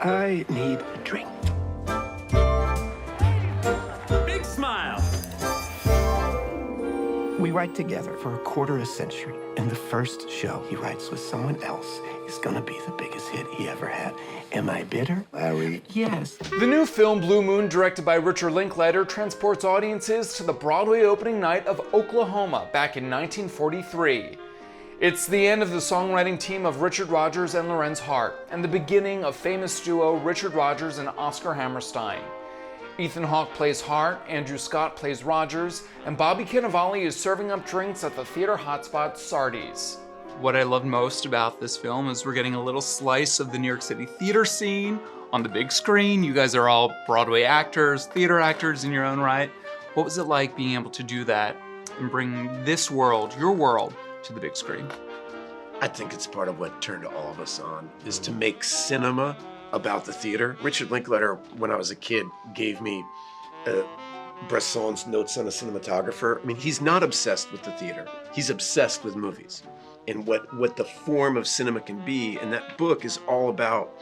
I need a drink. Big smile. We write together for a quarter of a century, and the first show he writes with someone else is gonna be the biggest hit he ever had. Am I bitter, Larry? Yes. The new film Blue Moon, directed by Richard Linklater, transports audiences to the Broadway opening night of Oklahoma back in 1943. It's the end of the songwriting team of Richard Rodgers and Lorenz Hart, and the beginning of famous duo Richard Rodgers and Oscar Hammerstein. Ethan Hawke plays Hart, Andrew Scott plays Rodgers, and Bobby Cannavale is serving up drinks at the theater hotspot Sardi's. What I loved most about this film is we're getting a little slice of the New York City theater scene on the big screen. You guys are all Broadway actors, theater actors in your own right. What was it like being able to do that and bring this world, your world, to the big screen? I think it's part of what turned all of us on, is to make cinema about the theater. Richard Linklater, when I was a kid, gave me Bresson's notes on a cinematographer. I mean, he's not obsessed with the theater. He's obsessed with movies and what the form of cinema can be. And that book is all about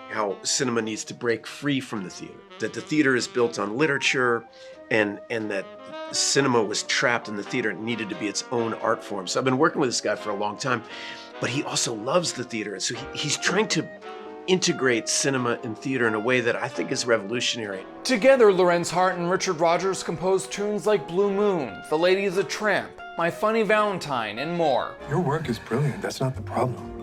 how cinema needs to break free from the theater, that the theater is built on literature, and that cinema was trapped in the theater and needed to be its own art form. So I've been working with this guy for a long time, but he also loves the theater. And so he's trying to integrate cinema and theater in a way that I think is revolutionary. Together, Lorenz Hart and Richard Rodgers composed tunes like Blue Moon, The Lady is a Tramp, My Funny Valentine, and more. Your work is brilliant. That's not the problem.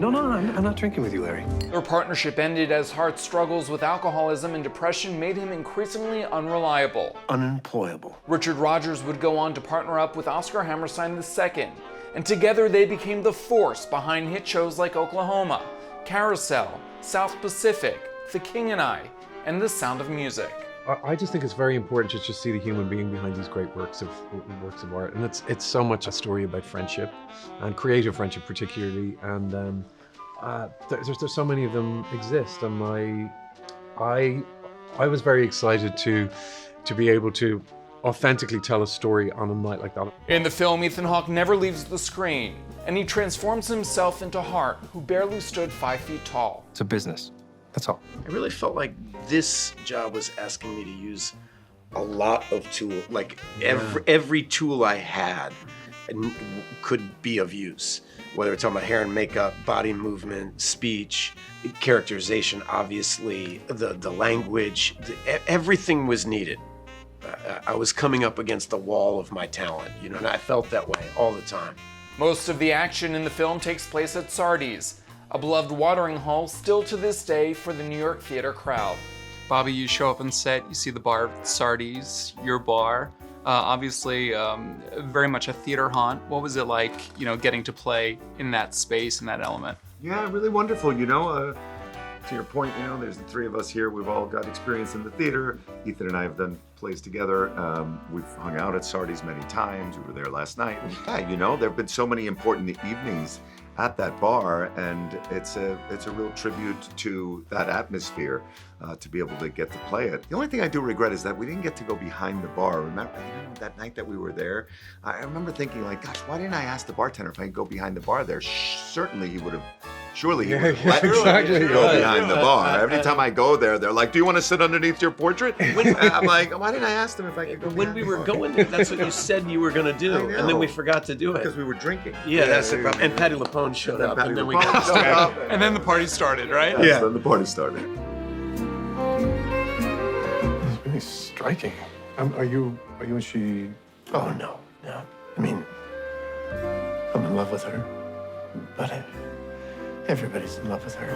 No, I'm not drinking with you, Larry. Their partnership ended as Hart's struggles with alcoholism and depression made him increasingly unreliable. Unemployable. Richard Rodgers would go on to partner up with Oscar Hammerstein II, and together they became the force behind hit shows like Oklahoma, Carousel, South Pacific, The King and I, and The Sound of Music. I just think it's very important to just see the human being behind these great works of art, and it's so much a story about friendship, and creative friendship particularly. And there's so many of them exist, and I was very excited to be able to authentically tell a story on a night like that. In the film, Ethan Hawke never leaves the screen, and he transforms himself into Hart, who barely stood 5 feet tall. It's a business. That's all. I really felt like this job was asking me to use a lot of tools. Like every tool I had could be of use. Whether it's on my hair and makeup, body movement, speech, characterization, obviously, the language, everything was needed. I was coming up against the wall of my talent, you know, and I felt that way all the time. Most of the action in the film takes place at Sardi's, a beloved watering hole still to this day for the New York theater crowd. Bobby, you show up on set, you see the bar at Sardi's, your bar. Obviously, very much a theater haunt. What was it like, getting to play in that space, in that element? Yeah, really wonderful, To your point, there's the three of us here. We've all got experience in the theater. Ethan and I have done plays together. We've hung out at Sardi's many times. We were there last night. And yeah, there have been so many important evenings at that bar, and it's a real tribute to that atmosphere to be able to get to play it. The only thing I do regret is that we didn't get to go behind the bar. Remember that night that we were there? I remember thinking, like, gosh, why didn't I ask the bartender if I could go behind the bar there? Certainly he would have. Surely he would have let me go behind the bar. Every time I go there, they're like, "Do you want to sit underneath your portrait?" I'm like, "Why didn't I ask them if I could go?" When we were going there, that's what you said you were going to do, and then we forgot to do it because we were drinking. Yeah, that's the problem. And Patty LaPone showed up, and then we got showed up, and then the party started, right? Yeah, then the party started. It's really striking. Are you and she? Oh no. I mean, I'm in love with her, but everybody's in love with her.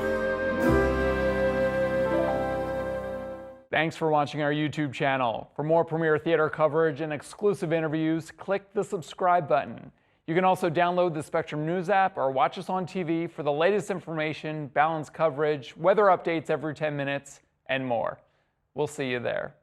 Thanks for watching our YouTube channel. For more premiere theater coverage and exclusive interviews, click the subscribe button. You can also download the Spectrum News app or watch us on TV for the latest information, balanced coverage, weather updates every 10 minutes, and more. We'll see you there.